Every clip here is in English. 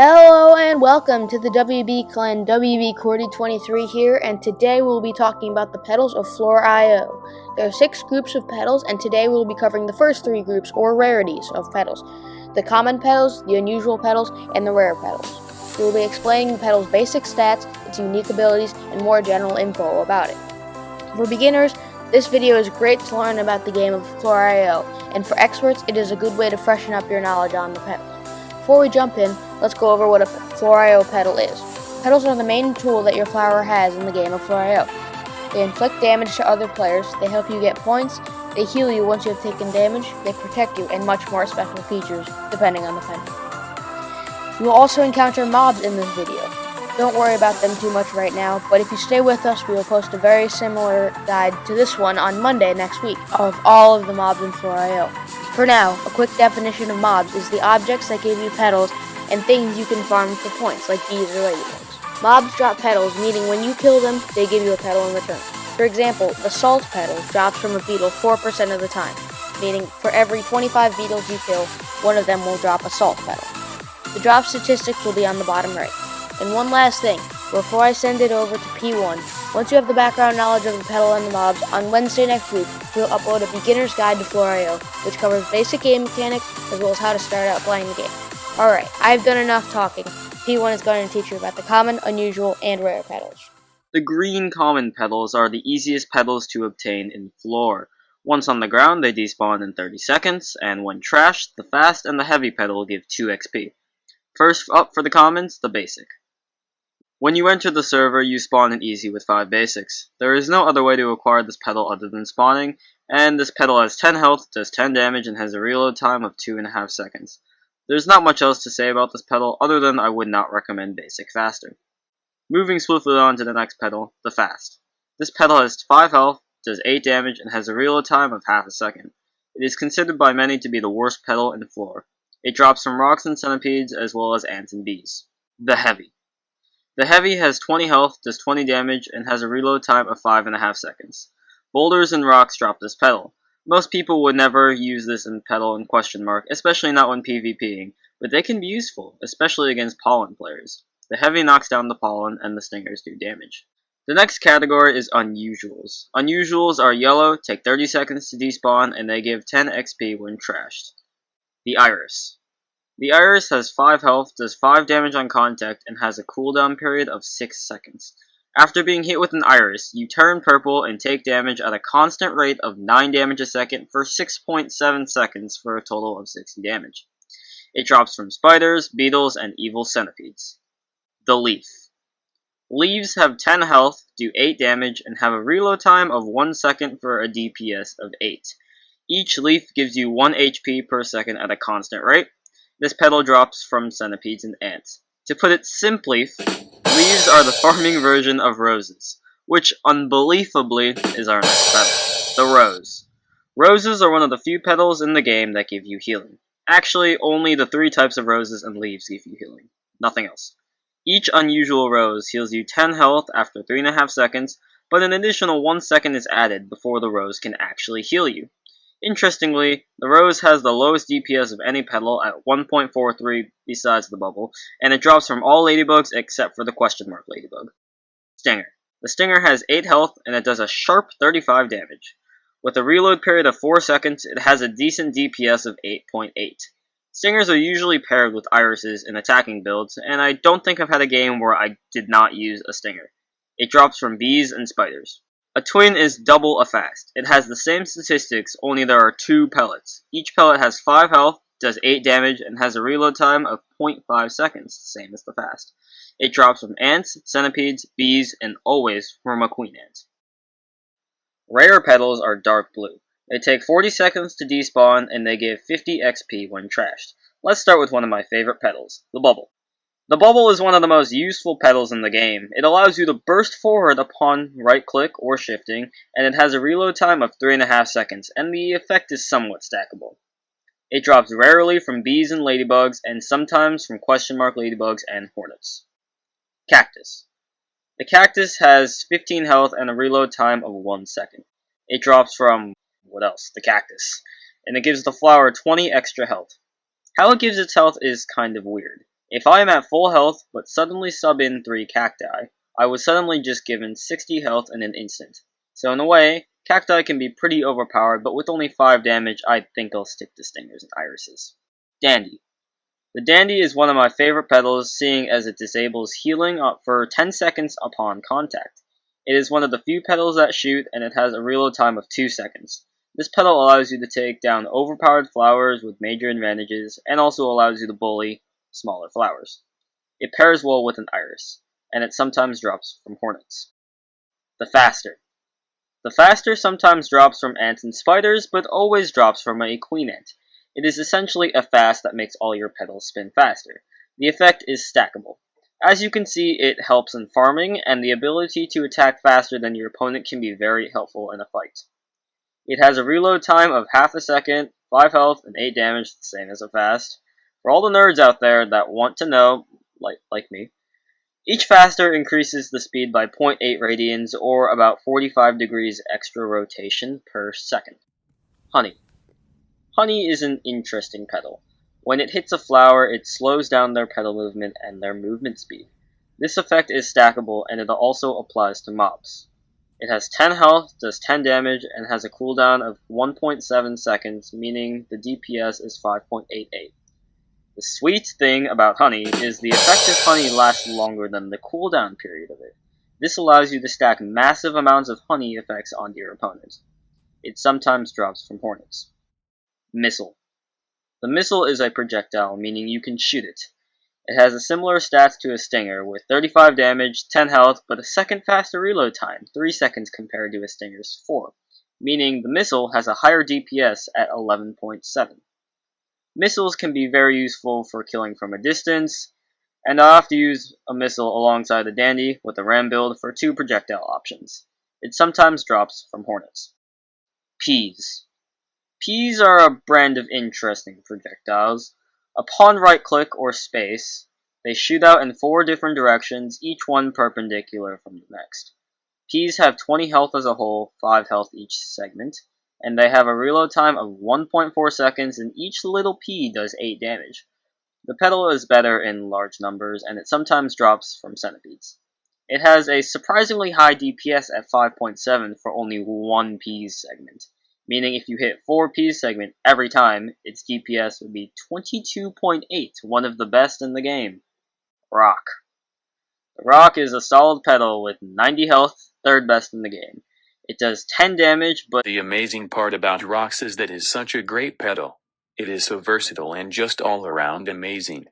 Hello and welcome to the WB Clan, WB Cordy23 here, and today we'll be talking about the petals of Flora.io. There are 6 groups of petals, and today we'll be covering the first 3 groups, or rarities, of petals. The common petals, the unusual petals, and the rare petals. We will be explaining the petal's basic stats, its unique abilities, and more general info about it. For beginners, this video is great to learn about the game of Flora.io, and for experts, it is a good way to freshen up your knowledge on the petals. Before we jump in, let's go over what a Flora.io petal is. Petals are the main tool that your flower has in the game of Flora.io. They inflict damage to other players, they help you get points, they heal you once you have taken damage, they protect you, and much more special features depending on the petal. You will also encounter mobs in this video. Don't worry about them too much right now, but if you stay with us, we will post a very similar guide to this one on Monday next week of all of the mobs in Flora.io. For now, a quick definition of mobs is the objects that give you petals and things you can farm for points, like bees or ladybugs. Mobs drop petals, meaning when you kill them, they give you a petal in return. For example, the salt petal drops from a beetle 4% of the time, meaning for every 25 beetles you kill, one of them will drop a salt petal. The drop statistics will be on the bottom right. And one last thing, before I send it over to P1, once you have the background knowledge of the petal and the mobs, on Wednesday next week, we'll upload a beginner's guide to Flora.io, which covers basic game mechanics as well as how to start out playing the game. Alright, I've done enough talking. P1 is going to teach you about the common, unusual, and rare petals. The green common petals are the easiest petals to obtain in Floor. Once on the ground, they despawn in 30 seconds, and when trashed, the fast and the heavy petal give 2 XP. First up for the commons, the basic. When you enter the server, you spawn in easy with 5 basics. There is no other way to acquire this petal other than spawning, and this petal has 10 health, does 10 damage, and has a reload time of 2.5 seconds. There's not much else to say about this petal other than I would not recommend basic faster. Moving swiftly on to the next petal, the fast. This petal has 5 health, does 8 damage, and has a reload time of half a second. It is considered by many to be the worst petal in Floor. It drops from rocks and centipedes as well as ants and bees. The heavy. The heavy has 20 health, does 20 damage, and has a reload time of 5.5 seconds. Boulders and rocks drop this petal. Most people would never use this in petal in question mark, especially not when PvPing, but they can be useful, especially against pollen players. The heavy knocks down the pollen, and the stingers do damage. The next category is unusuals. Unusuals are yellow, take 30 seconds to despawn, and they give 10 XP when trashed. The iris. The iris has 5 health, does 5 damage on contact, and has a cooldown period of 6 seconds. After being hit with an iris, you turn purple and take damage at a constant rate of 9 damage a second for 6.7 seconds for a total of 60 damage. It drops from spiders, beetles, and evil centipedes. The leaf. Leaves have 10 health, do 8 damage, and have a reload time of 1 second for a DPS of 8. Each leaf gives you 1 HP per second at a constant rate. This petal drops from centipedes and ants. To put it simply, leaves are the farming version of roses, which unbelievably is our next petal, the rose. Roses are one of the few petals in the game that give you healing. Actually, only the 3 types of roses and leaves give you healing. Nothing else. Each unusual rose heals you 10 health after 3.5 seconds, but an additional 1 second is added before the rose can actually heal you. Interestingly, the rose has the lowest DPS of any petal at 1.43 besides the bubble, and it drops from all ladybugs except for the question mark ladybug. Stinger. The stinger has 8 health, and it does a sharp 35 damage. With a reload period of 4 seconds, it has a decent DPS of 8.8. Stingers are usually paired with irises in attacking builds, and I don't think I've had a game where I did not use a stinger. It drops from bees and spiders. A twin is double a fast. It has the same statistics, only there are 2 pellets. Each pellet has 5 health, does 8 damage, and has a reload time of 0.5 seconds, same as the fast. It drops from ants, centipedes, bees, and always from a queen ant. Rare petals are dark blue. They take 40 seconds to despawn, and they give 50 XP when trashed. Let's start with one of my favorite petals, the bubble. The bubble is one of the most useful petals in the game. It allows you to burst forward upon right-click or shifting, and it has a reload time of 3.5 seconds, and the effect is somewhat stackable. It drops rarely from bees and ladybugs, and sometimes from question mark ladybugs and hornets. Cactus. The cactus has 15 health and a reload time of 1 second. It drops from, what else? The cactus. And it gives the flower 20 extra health. How it gives its health is kind of weird. If I am at full health but suddenly sub in 3 cacti, I was suddenly just given 60 health in an instant. So in a way, cacti can be pretty overpowered, but with only 5 damage, I think I'll stick to stingers and irises. Dandy. The Dandy is one of my favorite petals, seeing as it disables healing up for 10 seconds upon contact. It is one of the few petals that shoot, and it has a reload time of 2 seconds. This petal allows you to take down overpowered flowers with major advantages, and also allows you to bully smaller flowers. It pairs well with an iris, and it sometimes drops from hornets. The Faster. The Faster sometimes drops from ants and spiders, but always drops from a queen ant. It is essentially a fast that makes all your petals spin faster. The effect is stackable. As you can see, it helps in farming, and the ability to attack faster than your opponent can be very helpful in a fight. It has a reload time of half a second, 5 health, and 8 damage, the same as a fast. For all the nerds out there that want to know, like me, each faster increases the speed by 0.8 radians, or about 45 degrees extra rotation per second. Honey. Honey is an interesting petal. When it hits a flower, it slows down their petal movement and their movement speed. This effect is stackable, and it also applies to mobs. It has 10 health, does 10 damage, and has a cooldown of 1.7 seconds, meaning the DPS is 5.88. The sweet thing about honey is the effective honey lasts longer than the cooldown period of it. This allows you to stack massive amounts of honey effects onto your opponent. It sometimes drops from hornets. Missile. The missile is a projectile, meaning you can shoot it. It has a similar stats to a stinger, with 35 damage, 10 health, but a second faster reload time, 3 seconds compared to a stinger's 4, meaning the missile has a higher DPS at 11.7. Missiles can be very useful for killing from a distance, and I have to use a missile alongside the Dandy with a ram build for 2 projectile options. It sometimes drops from hornets. Peas. Peas are a brand of interesting projectiles. Upon right click or space, they shoot out in 4 different directions, each one perpendicular from the next. Peas have 20 health as a whole, 5 health each segment, and they have a reload time of 1.4 seconds, and each little pea does 8 damage. The petal is better in large numbers, and it sometimes drops from centipedes. It has a surprisingly high DPS at 5.7 for only 1 peas segment, meaning if you hit 4 peas segment every time, its DPS would be 22.8, one of the best in the game. Rock. The Rock is a solid petal with 90 health, third best in the game. It does 10 damage, but the amazing part about rocks is that it is such a great petal. It is so versatile and just all around amazing.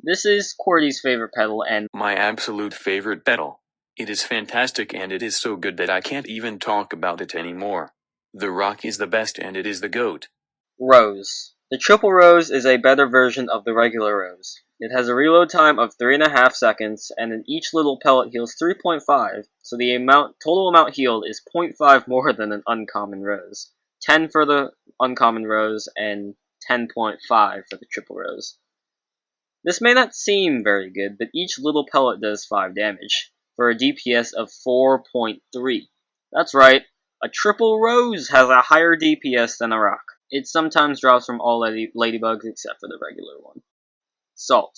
This is QWERTY's favorite petal and my absolute favorite petal. It is fantastic and it is so good that I can't even talk about it anymore. The rock is the best and it is the GOAT. Rose. The triple rose is a better version of the regular rose. It has a reload time of 3.5 seconds, and in each little pellet heals 3.5, so the total amount healed is 0.5 more than an uncommon rose. 10 for the uncommon rose, and 10.5 for the triple rose. This may not seem very good, but each little pellet does 5 damage, for a DPS of 4.3. That's right, a triple rose has a higher DPS than a rock. It sometimes drops from all ladybugs except for the regular one. Salt.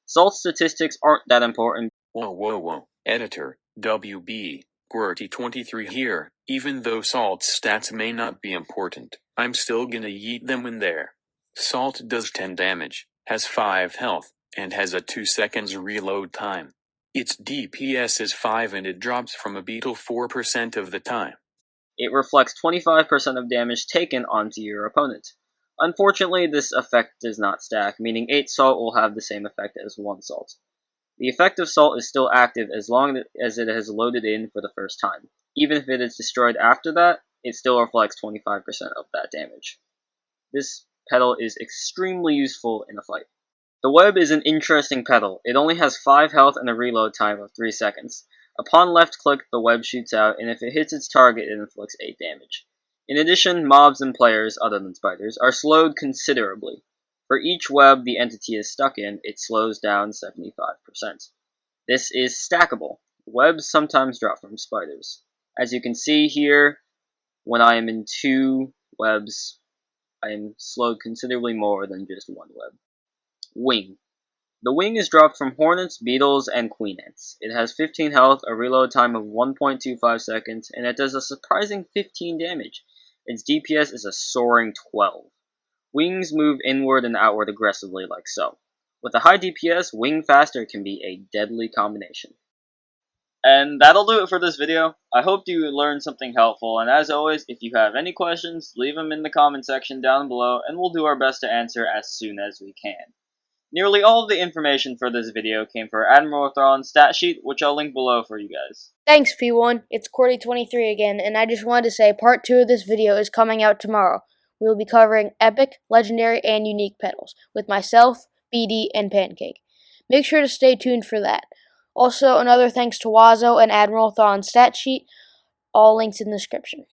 Salt statistics aren't that important. Whoa. Editor, WB, QWERTY23 here. Even though salt's stats may not be important, I'm still gonna yeet them in there. Salt does 10 damage, has 5 health, and has a 2 seconds reload time. Its DPS is 5 and it drops from a beetle 4% of the time. It reflects 25% of damage taken onto your opponent. Unfortunately, this effect does not stack, meaning 8 salt will have the same effect as 1 salt. The effect of salt is still active as long as it has loaded in for the first time. Even if it is destroyed after that, it still reflects 25% of that damage. This petal is extremely useful in a fight. The web is an interesting petal. It only has 5 health and a reload time of 3 seconds. Upon left click, the web shoots out, and if it hits its target, it inflicts 8 damage. In addition, mobs and players, other than spiders, are slowed considerably. For each web the entity is stuck in, it slows down 75%. This is stackable. Webs sometimes drop from spiders. As you can see here, when I am in 2 webs, I am slowed considerably more than just 1 web. Wing. The wing is dropped from hornets, beetles, and queen ants. It has 15 health, a reload time of 1.25 seconds, and it does a surprising 15 damage. Its DPS is a soaring 12. Wings move inward and outward aggressively like so. With a high DPS, wing faster can be a deadly combination. And that'll do it for this video. I hope you learned something helpful, and as always, if you have any questions, leave them in the comment section down below, and we'll do our best to answer as soon as we can. Nearly all of the information for this video came from Admiral Thrawn's stat sheet, which I'll link below for you guys. Thanks, P1. It's Cordy23 again, and I just wanted to say part 2 of this video is coming out tomorrow. We will be covering epic, legendary, and unique petals with myself, BD, and Pancake. Make sure to stay tuned for that. Also, another thanks to Wazo and Admiral Thrawn's stat sheet, all links in the description.